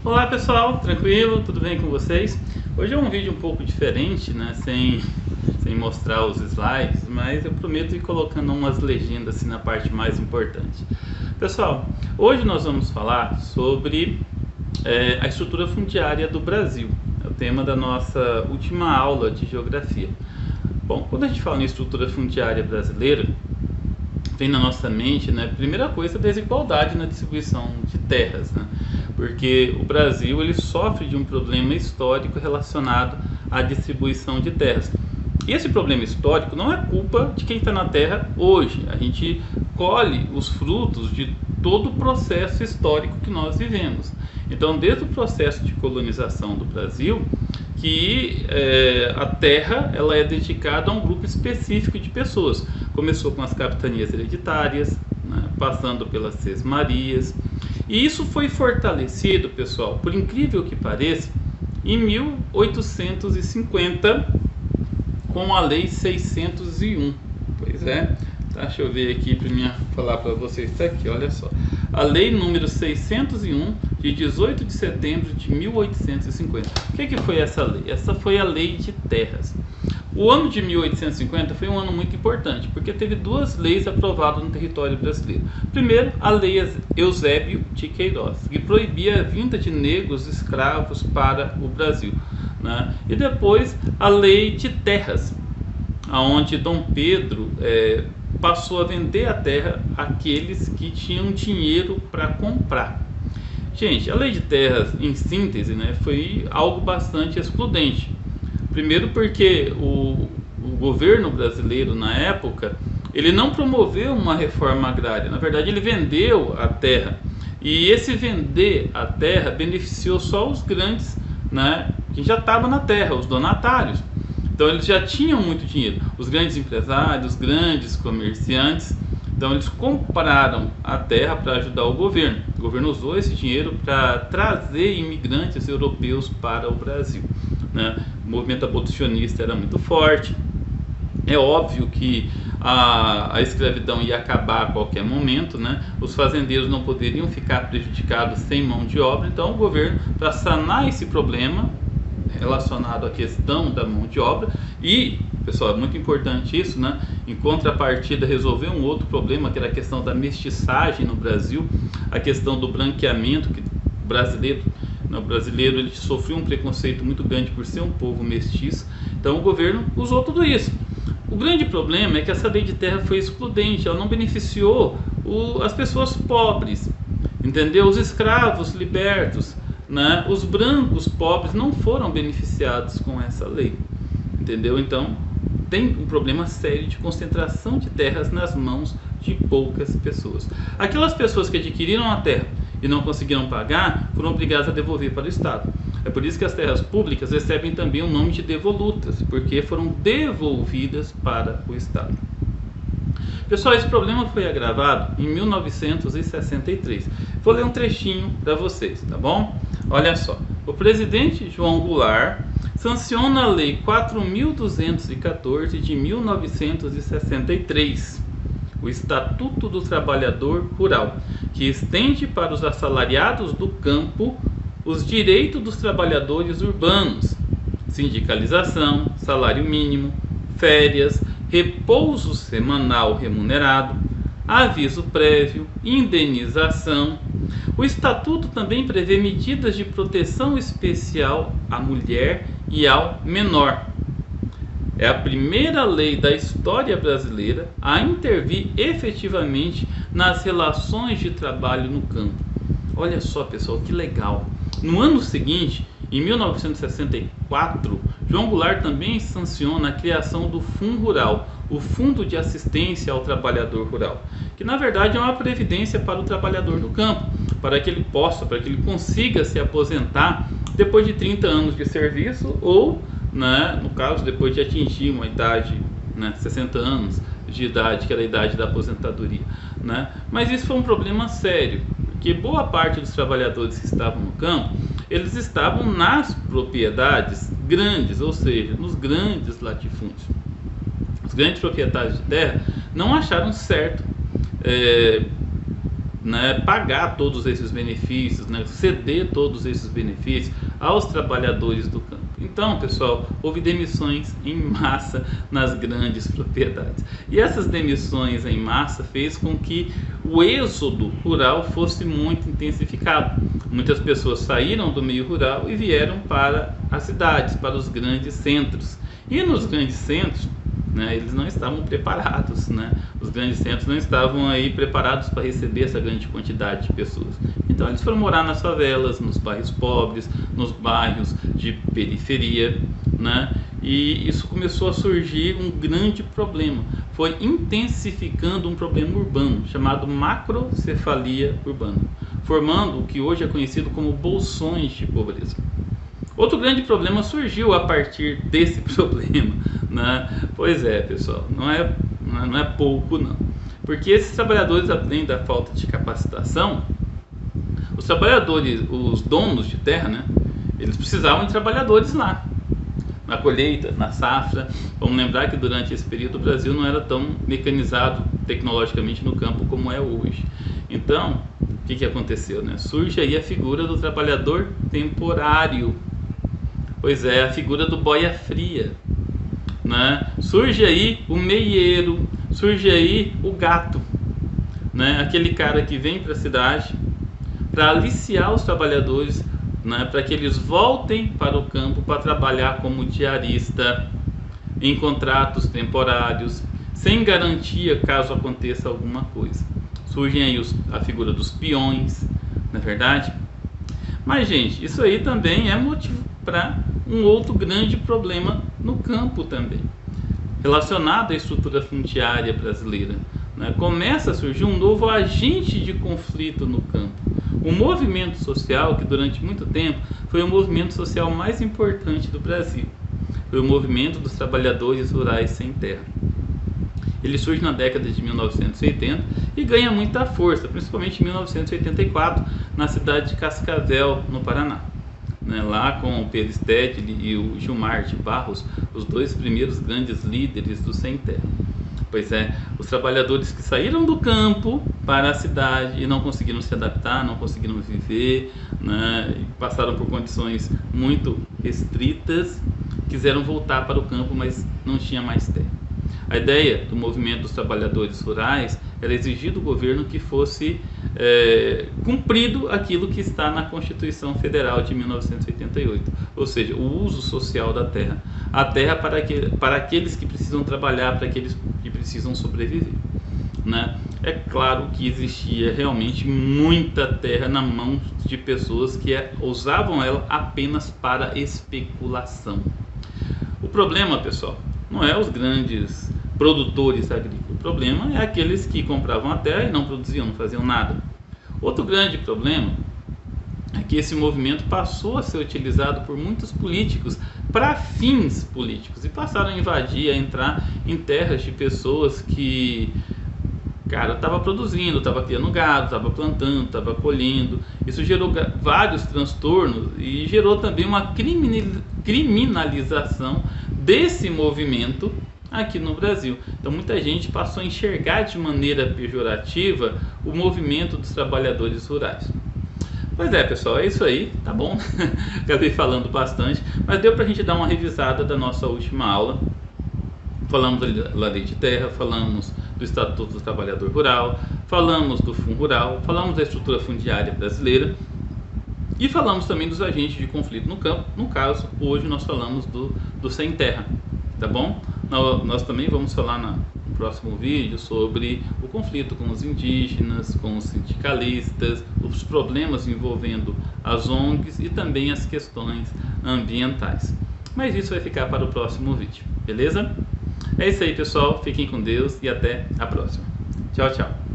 Olá pessoal, tranquilo? Tudo bem com vocês? Hoje é um vídeo um pouco diferente, né? Sem mostrar os slides, mas eu prometo ir colocando umas legendas assim na parte mais importante. Pessoal, hoje nós vamos falar sobre a estrutura fundiária do Brasil. É o tema da nossa última aula de geografia. Bom, quando a gente fala em estrutura fundiária brasileira, vem na nossa mente, né, primeira coisa, a desigualdade na distribuição de terras, né? Porque o Brasil ele sofre de um problema histórico relacionado à distribuição de terras. E esse problema histórico não é culpa de quem está na terra hoje. A gente colhe os frutos de todo o processo histórico que nós vivemos. Então, desde o processo de colonização do Brasil, que a terra ela é dedicada a um grupo específico de pessoas. Começou com as capitanias hereditárias, né, passando pelas sesmarias. E isso foi fortalecido, pessoal, por incrível que pareça, em 1850, com a Lei 601. Pois é, tá, deixa eu ver aqui para falar para vocês. Está aqui, olha só. A Lei número 601, de 18 de setembro de 1850. O que foi essa lei? Essa foi a Lei de Terras. O ano de 1850 foi um ano muito importante, porque teve duas leis aprovadas no território brasileiro. Primeiro, a Lei Eusébio de Queiroz, que proibia a vinda de negros escravos para o Brasil, né? E depois, a Lei de Terras, onde Dom Pedro passou a vender a terra àqueles que tinham dinheiro para comprar. Gente, a Lei de Terras, em síntese, né, foi algo bastante excludente. Primeiro porque o governo brasileiro, na época, ele não promoveu uma reforma agrária. Na verdade, ele vendeu a terra. E esse vender a terra beneficiou só os grandes, né, que já estavam na terra, os donatários. Então, eles já tinham muito dinheiro. Os grandes empresários, os grandes comerciantes. Então, eles compraram a terra para ajudar o governo. O governo usou esse dinheiro para trazer imigrantes europeus para o Brasil, né? O movimento abolicionista era muito forte. É óbvio que a escravidão ia acabar a qualquer momento, né? Os fazendeiros não poderiam ficar prejudicados sem mão de obra. Então, o governo, para sanar esse problema relacionado à questão da mão de obra, e, pessoal, é muito importante isso, né? Em contrapartida, resolver um outro problema, que era a questão da mestiçagem no Brasil, a questão do branqueamento, que o brasileiro ele sofreu um preconceito muito grande por ser um povo mestiço. Então o governo usou tudo isso. O grande problema é que essa lei de terra foi excludente, ela não beneficiou as pessoas pobres, entendeu? Os escravos libertos, né? Os brancos pobres não foram beneficiados com essa lei, entendeu? Então tem um problema sério de concentração de terras nas mãos de poucas pessoas. Aquelas pessoas que adquiriram a terra e não conseguiram pagar, foram obrigadas a devolver para o Estado. É por isso que as terras públicas recebem também o nome de devolutas, porque foram devolvidas para o Estado. Pessoal, esse problema foi agravado em 1963. Vou ler um trechinho para vocês, tá bom? Olha só. O presidente João Goulart sanciona a Lei 4.214 de 1963, o Estatuto do Trabalhador Rural, que estende para os assalariados do campo os direitos dos trabalhadores urbanos: sindicalização, salário mínimo, férias, repouso semanal remunerado, aviso prévio, indenização. O Estatuto também prevê medidas de proteção especial à mulher e ao menor. É a primeira lei da história brasileira a intervir efetivamente nas relações de trabalho no campo. Olha só, pessoal, que legal. No ano seguinte, em 1964, João Goulart também sanciona a criação do Fundo Rural, o Fundo de Assistência ao Trabalhador Rural, que na verdade é uma previdência para o trabalhador do campo, para que ele consiga se aposentar depois de 30 anos de serviço ou, né, no caso, depois de atingir uma idade, né, 60 anos de idade, que era a idade da aposentadoria, né? Mas isso foi um problema sério, porque boa parte dos trabalhadores que estavam no campo, eles estavam nas propriedades grandes, ou seja, nos grandes latifúndios. Os grandes proprietários de terra não acharam certo né, pagar todos esses benefícios, né, ceder todos esses benefícios aos trabalhadores do campo. Então, pessoal, houve demissões em massa nas grandes propriedades. E essas demissões em massa fez com que o êxodo rural fosse muito intensificado. Muitas pessoas saíram do meio rural e vieram para as cidades, para os grandes centros. E nos grandes centros, né, eles não estavam preparados, né? Os grandes centros não estavam aí preparados para receber essa grande quantidade de pessoas. Então eles foram morar nas favelas, nos bairros pobres, nos bairros de periferia, né? E isso começou a surgir um grande problema. Foi intensificando um problema urbano chamado macrocefalia urbana, formando o que hoje é conhecido como bolsões de pobreza. Outro grande problema surgiu a partir desse problema, né? Pois é, pessoal, não é pouco não. Porque esses trabalhadores, além da falta de capacitação, os trabalhadores, os donos de terra, né? Eles precisavam de trabalhadores lá, na colheita, na safra. Vamos lembrar que durante esse período o Brasil não era tão mecanizado tecnologicamente no campo como é hoje. Então, o que aconteceu, né? Surge aí a figura do trabalhador temporário. Pois é, a figura do boia fria, né? Surge aí o meieiro, surge aí o gato, né? Aquele cara que vem para a cidade para aliciar os trabalhadores, né? Para que eles voltem para o campo para trabalhar como diarista, em contratos temporários, sem garantia caso aconteça alguma coisa. Surgem aí a figura dos peões, não é verdade? Mas, gente, isso aí também é motivo para um outro grande problema no campo também, relacionado à estrutura fundiária brasileira, né? Começa a surgir um novo agente de conflito no campo. O movimento social, que durante muito tempo foi o movimento social mais importante do Brasil, foi o movimento dos trabalhadores rurais sem terra. Ele surge na década de 1980 e ganha muita força, principalmente em 1984, na cidade de Cascavel, no Paraná, né? Lá com o Pedro Stedley e o Gilmar de Barros, os dois primeiros grandes líderes do sem terra. Pois é, os trabalhadores que saíram do campo para a cidade e não conseguiram se adaptar, não conseguiram viver, né? Passaram por condições muito restritas, quiseram voltar para o campo, mas não tinha mais terra. A ideia do movimento dos trabalhadores rurais era exigir do governo que fosse cumprido aquilo que está na Constituição Federal de 1988, ou seja, o uso social da terra. A terra para aqueles que precisam trabalhar, para aqueles que precisam sobreviver, né? É claro que existia realmente muita terra na mão de pessoas que usavam ela apenas para especulação. O problema, pessoal, não é os grandes produtores agrícolas. O problema é aqueles que compravam a terra e não produziam, não faziam nada. Outro grande problema é que esse movimento passou a ser utilizado por muitos políticos para fins políticos e passaram a invadir, a entrar em terras de pessoas que, cara, estava produzindo, estava criando gado, estava plantando, estava colhendo. Isso gerou vários transtornos e gerou também uma criminalização desse movimento aqui no Brasil. Então muita gente passou a enxergar de maneira pejorativa o movimento dos trabalhadores rurais. Pois é, pessoal, é isso aí, tá bom? Acabei falando bastante, mas deu pra gente dar uma revisada da nossa última aula. Falamos da lei de terra, falamos do Estatuto do Trabalhador Rural, falamos do Fundo Rural, falamos da estrutura fundiária brasileira e falamos também dos agentes de conflito no campo. No caso, hoje nós falamos do sem terra, tá bom? Nós também vamos falar no próximo vídeo sobre o conflito com os indígenas, com os sindicalistas, os problemas envolvendo as ONGs e também as questões ambientais. Mas isso vai ficar para o próximo vídeo, beleza? É isso aí, pessoal. Fiquem com Deus e até a próxima. Tchau, tchau.